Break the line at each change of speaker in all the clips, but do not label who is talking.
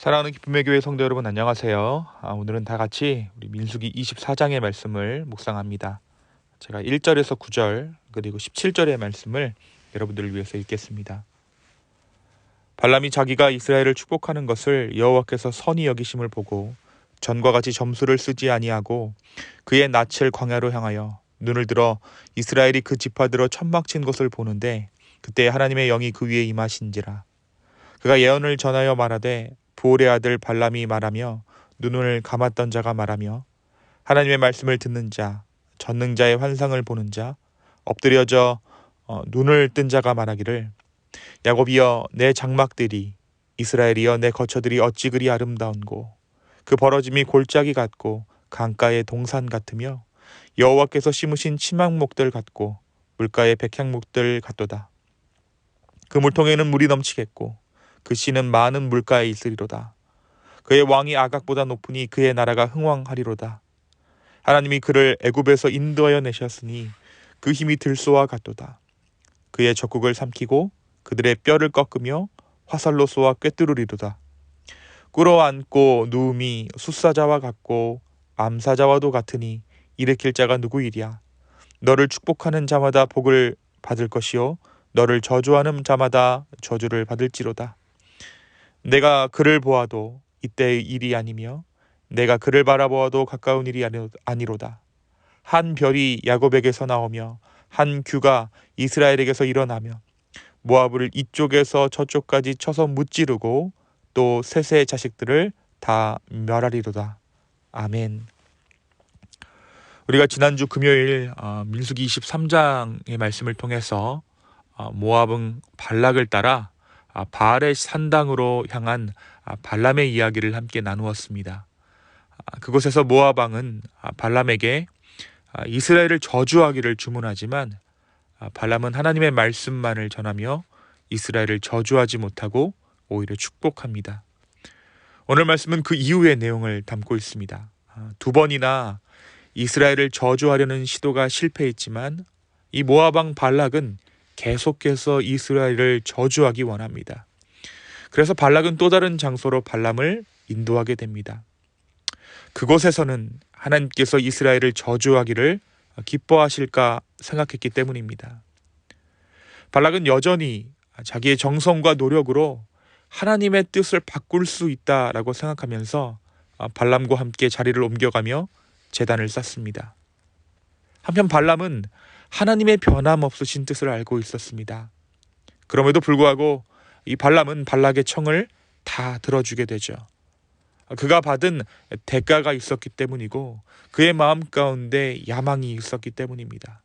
사랑하는 기쁨의 교회 성도 여러분, 안녕하세요. 오늘은 다 같이 우리 민수기 24장의 말씀을 묵상합니다. 제가 1절에서 9절 그리고 17절의 말씀을 여러분들을 위해서 읽겠습니다. 발람이 자기가 이스라엘을 축복하는 것을 여호와께서 선히 여기심을 보고 전과 같이 점수를 쓰지 아니하고 그의 낯을 광야로 향하여 눈을 들어 이스라엘이 그 지파들어 천막 친 것을 보는데, 그때 하나님의 영이 그 위에 임하신지라. 그가 예언을 전하여 말하되, 부올의 아들 발람이 말하며 눈을 감았던 자가 말하며 하나님의 말씀을 듣는 자, 전능자의 환상을 보는 자, 엎드려져 눈을 뜬 자가 말하기를, 야곱이여 내 장막들이, 이스라엘이여 내 거처들이 어찌 그리 아름다운고, 그 벌어짐이 골짜기 같고 강가의 동산 같으며 여호와께서 심으신 치막목들 같고 물가의 백향목들 같도다. 그 물통에는 물이 넘치겠고 그 씨는 많은 물가에 있으리로다. 그의 왕이 아각보다 높으니 그의 나라가 흥왕하리로다. 하나님이 그를 애굽에서 인도하여 내셨으니 그 힘이 들소와 같도다. 그의 적국을 삼키고 그들의 뼈를 꺾으며 화살로 쏘아 꿰뚫으리로다. 꿇어앉고 누움이 숫사자와 같고 암사자와도 같으니 일으킬 자가 누구이랴. 너를 축복하는 자마다 복을 받을 것이요 너를 저주하는 자마다 저주를 받을지로다. 내가 그를 보아도 이때의 일이 아니며 내가 그를 바라보아도 가까운 일이 아니로다. 한 별이 야곱에게서 나오며 한 규가 이스라엘에게서 일어나며 모압을 이쪽에서 저쪽까지 쳐서 무찌르고 또 셋의 자식들을 다 멸하리로다. 아멘. 우리가 지난주 금요일 민수기 23장의 말씀을 통해서 모압은 발락을 따라 바알의 산당으로 향한 발람의 이야기를 함께 나누었습니다. 그곳에서 모압 왕은 발람에게 이스라엘을 저주하기를 주문하지만 발람은 하나님의 말씀만을 전하며 이스라엘을 저주하지 못하고 오히려 축복합니다. 오늘 말씀은 그 이후의 내용을 담고 있습니다. 두 번이나 이스라엘을 저주하려는 시도가 실패했지만 이 모압 왕 발락은 계속해서 이스라엘을 저주하기 원합니다. 그래서 발락은 또 다른 장소로 발람을 인도하게 됩니다. 그곳에서는 하나님께서 이스라엘을 저주하기를 기뻐하실까 생각했기 때문입니다. 발락은 여전히 자기의 정성과 노력으로 하나님의 뜻을 바꿀 수 있다라고 생각하면서 발람과 함께 자리를 옮겨가며 제단을 쌓습니다. 한편 발람은 하나님의 변함없으신 뜻을 알고 있었습니다. 그럼에도 불구하고 이 발람은 발락의 청을 다 들어주게 되죠. 그가 받은 대가가 있었기 때문이고 그의 마음 가운데 야망이 있었기 때문입니다.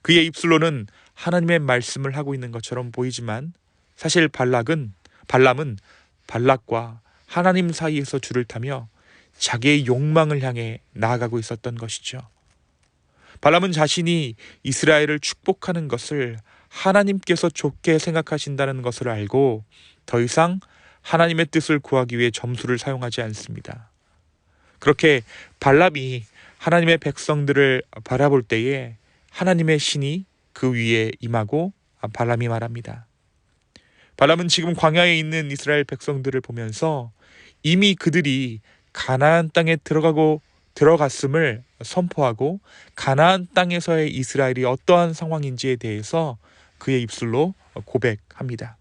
그의 입술로는 하나님의 말씀을 하고 있는 것처럼 보이지만 사실 발람은 발락과 하나님 사이에서 줄을 타며 자기의 욕망을 향해 나아가고 있었던 것이죠. 발람은 자신이 이스라엘을 축복하는 것을 하나님께서 좋게 생각하신다는 것을 알고 더 이상 하나님의 뜻을 구하기 위해 점수를 사용하지 않습니다. 그렇게 발람이 하나님의 백성들을 바라볼 때에 하나님의 신이 그 위에 임하고 발람이 말합니다. 발람은 지금 광야에 있는 이스라엘 백성들을 보면서 이미 그들이 가나안 땅에 들어갔음을 선포하고 가나안 땅에서의 이스라엘이 어떠한 상황인지에 대해서 그의 입술로 고백합니다.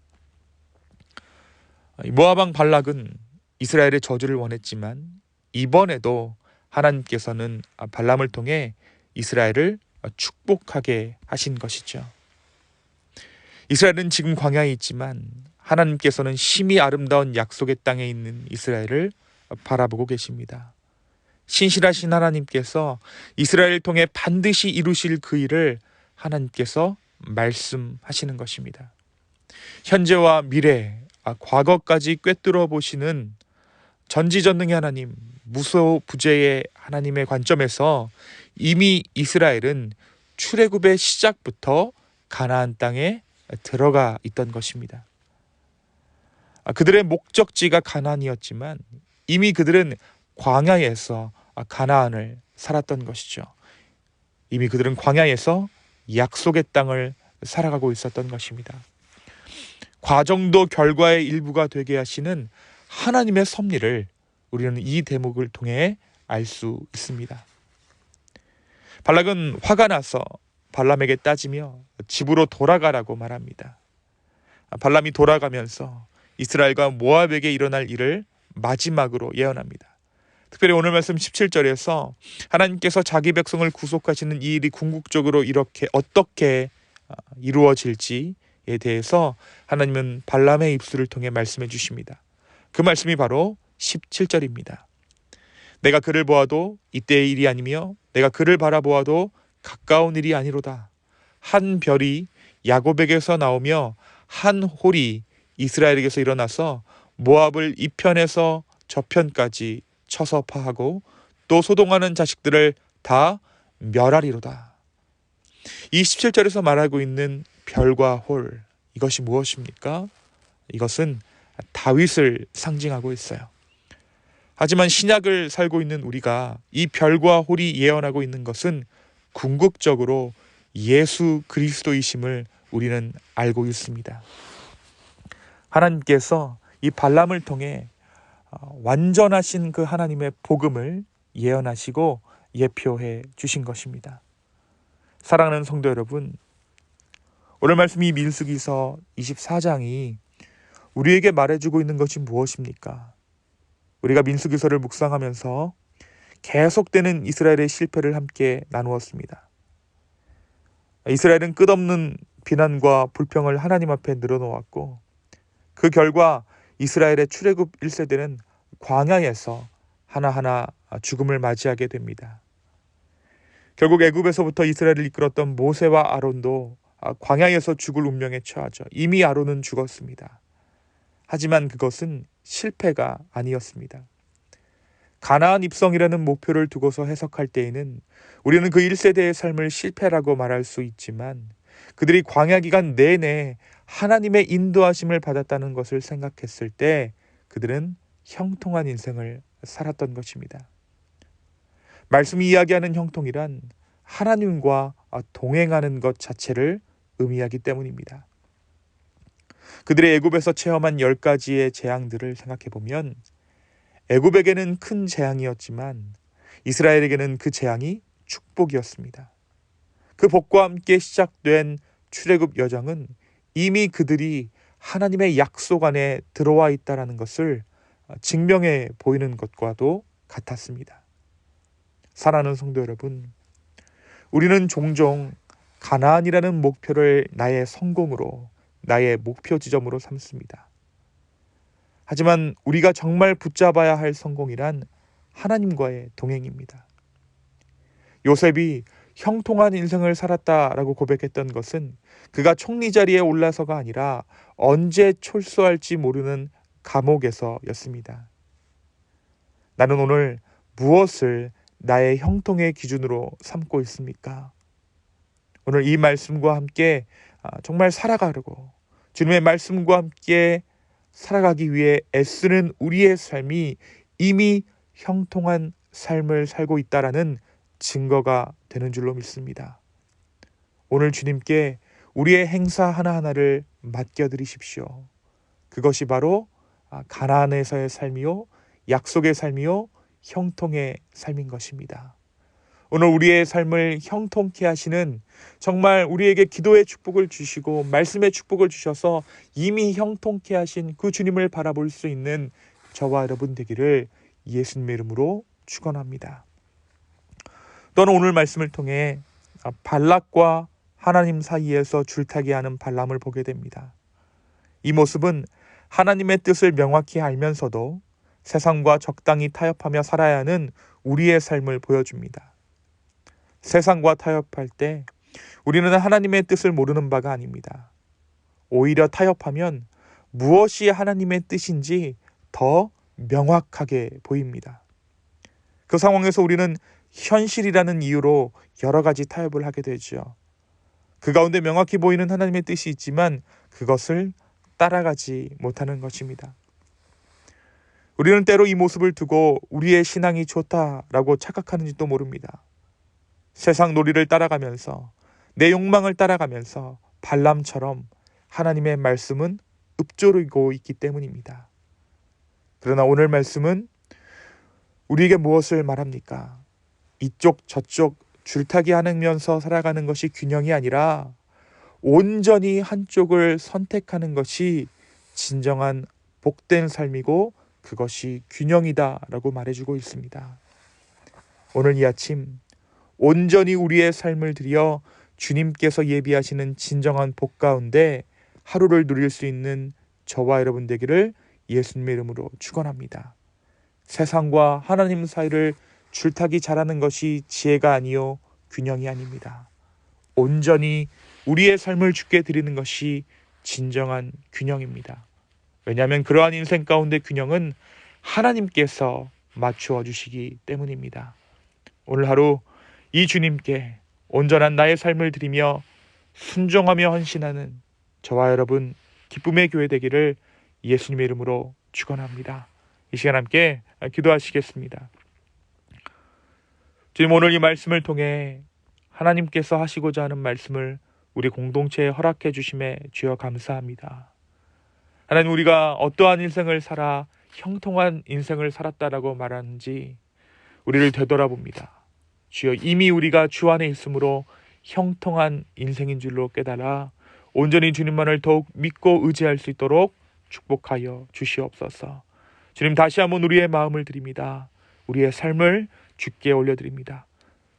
모압 왕 발락은 이스라엘의 저주를 원했지만 이번에도 하나님께서는 발람을 통해 이스라엘을 축복하게 하신 것이죠. 이스라엘은 지금 광야에 있지만 하나님께서는 심히 아름다운 약속의 땅에 있는 이스라엘을 바라보고 계십니다. 신실하신 하나님께서 이스라엘을 통해 반드시 이루실 그 일을 하나님께서 말씀하시는 것입니다. 현재와 미래, 과거까지 꿰뚫어 보시는 전지전능의 하나님, 무소부재의 하나님의 관점에서 이미 이스라엘은 출애굽의 시작부터 가나안 땅에 들어가 있던 것입니다. 그들의 목적지가 가나안이었지만 이미 그들은 광야에서 가나안을 살았던 것이죠. 이미 그들은 광야에서 약속의 땅을 살아가고 있었던 것입니다. 과정도 결과의 일부가 되게 하시는 하나님의 섭리를 우리는 이 대목을 통해 알 수 있습니다. 발락은 화가 나서 발람에게 따지며 집으로 돌아가라고 말합니다. 발람이 돌아가면서 이스라엘과 모압에게 일어날 일을 마지막으로 예언합니다. 특별히 오늘 말씀 17절에서 하나님께서 자기 백성을 구속하시는 이 일이 궁극적으로 이렇게 어떻게 이루어질지에 대해서 하나님은 발람의 입술을 통해 말씀해 주십니다. 그 말씀이 바로 17절입니다. 내가 그를 보아도 이때의 일이 아니며 내가 그를 바라보아도 가까운 일이 아니로다. 한 별이 야곱에게서 나오며 한 홀이 이스라엘에게서 일어나서 모압을 이 편에서 저 편까지 쳐서 파하고 또 소동하는 자식들을 다 멸하리로다. 이 17절에서 말하고 있는 별과 홀, 이것이 무엇입니까? 이것은 다윗을 상징하고 있어요. 하지만 신약을 살고 있는 우리가 이 별과 홀이 예언하고 있는 것은 궁극적으로 예수 그리스도이심을 우리는 알고 있습니다. 하나님께서 이 발람을 통해 완전하신 그 하나님의 복음을 예언하시고 예표해 주신 것입니다. 사랑하는 성도 여러분, 오늘 말씀 이 민수기서 24장이 우리에게 말해주고 있는 것이 무엇입니까? 우리가 민수기서를 묵상하면서 계속되는 이스라엘의 실패를 함께 나누었습니다. 이스라엘은 끝없는 비난과 불평을 하나님 앞에 늘어놓았고 그 결과 이스라엘의 출애굽 1세대는 광야에서 하나하나 죽음을 맞이하게 됩니다. 결국 애굽에서부터 이스라엘을 이끌었던 모세와 아론도 광야에서 죽을 운명에 처하죠. 이미 아론은 죽었습니다. 하지만 그것은 실패가 아니었습니다. 가나안 입성이라는 목표를 두고서 해석할 때에는 우리는 그 1세대의 삶을 실패라고 말할 수 있지만 그들이 광야 기간 내내 하나님의 인도하심을 받았다는 것을 생각했을 때 그들은 형통한 인생을 살았던 것입니다. 말씀이 이야기하는 형통이란 하나님과 동행하는 것 자체를 의미하기 때문입니다. 그들의 애굽에서 체험한 10가지의 재앙들을 생각해보면 애굽에게는 큰 재앙이었지만 이스라엘에게는 그 재앙이 축복이었습니다. 그 복과 함께 시작된 출애굽 여정은 이미 그들이 하나님의 약속 안에 들어와 있다는 것을 증명해 보이는 것과도 같았습니다. 사랑하는 성도 여러분, 우리는 종종 가나안이라는 목표를 나의 성공으로, 나의 목표 지점으로 삼습니다. 하지만 우리가 정말 붙잡아야 할 성공이란 하나님과의 동행입니다. 요셉이 형통한 인생을 살았다라고 고백했던 것은 그가 총리 자리에 올라서가 아니라 언제 철수할지 모르는 감옥에서였습니다. 나는 오늘 무엇을 나의 형통의 기준으로 삼고 있습니까? 오늘 이 말씀과 함께 정말 살아가려고 주님의 말씀과 함께 살아가기 위해 애쓰는 우리의 삶이 이미 형통한 삶을 살고 있다라는 증거가 되는 줄로 믿습니다. 오늘 주님께 우리의 행사 하나하나를 맡겨드리십시오. 그것이 바로 가나안에서의 삶이요, 약속의 삶이요, 형통의 삶인 것입니다. 오늘 우리의 삶을 형통케 하시는, 정말 우리에게 기도의 축복을 주시고 말씀의 축복을 주셔서 이미 형통케 하신 그 주님을 바라볼 수 있는 저와 여러분 되기를 예수님의 이름으로 축원합니다. 또는 오늘 말씀을 통해 발락과 하나님 사이에서 줄타기 하는 발람을 보게 됩니다. 이 모습은 하나님의 뜻을 명확히 알면서도 세상과 적당히 타협하며 살아야 하는 우리의 삶을 보여줍니다. 세상과 타협할 때 우리는 하나님의 뜻을 모르는 바가 아닙니다. 오히려 타협하면 무엇이 하나님의 뜻인지 더 명확하게 보입니다. 그 상황에서 우리는 현실이라는 이유로 여러 가지 타협을 하게 되죠. 그 가운데 명확히 보이는 하나님의 뜻이 있지만 그것을 따라가지 못하는 것입니다. 우리는 때로 이 모습을 두고 우리의 신앙이 좋다라고 착각하는지도 모릅니다. 세상 놀이를 따라가면서 내 욕망을 따라가면서 발람처럼 하나님의 말씀은 읊조리고 있기 때문입니다. 그러나 오늘 말씀은 우리에게 무엇을 말합니까? 이쪽 저쪽 줄타기 하면서 살아가는 것이 균형이 아니라 온전히 한쪽을 선택하는 것이 진정한 복된 삶이고 그것이 균형이다라고 말해주고 있습니다. 오늘 이 아침 온전히 우리의 삶을 들여 주님께서 예비하시는 진정한 복 가운데 하루를 누릴 수 있는 저와 여러분 되기를 예수님의 이름으로 축원합니다. 세상과 하나님 사이를 줄타기 잘하는 것이 지혜가 아니요 균형이 아닙니다. 온전히 우리의 삶을 주께 드리는 것이 진정한 균형입니다. 왜냐하면 그러한 인생 가운데 균형은 하나님께서 맞추어 주시기 때문입니다. 오늘 하루 이 주님께 온전한 나의 삶을 드리며 순종하며 헌신하는 저와 여러분 기쁨의 교회 되기를 예수님의 이름으로 축원합니다. 이 시간 함께 기도하시겠습니다. 주님, 오늘 이 말씀을 통해 하나님께서 하시고자 하는 말씀을 우리 공동체에 허락해 주심에 주여 감사합니다. 하나님, 우리가 어떠한 인생을 살아 형통한 인생을 살았다라고 말하는지 우리를 되돌아봅니다. 주여, 이미 우리가 주 안에 있으므로 형통한 인생인 줄로 깨달아 온전히 주님만을 더욱 믿고 의지할 수 있도록 축복하여 주시옵소서. 주님, 다시 한번 우리의 마음을 드립니다. 우리의 삶을 주께 올려드립니다.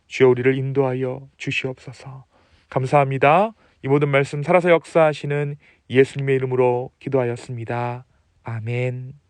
주여, 우리를 인도하여 주시옵소서. 감사합니다. 이 모든 말씀 살아서 역사하시는 예수님의 이름으로 기도하였습니다. 아멘.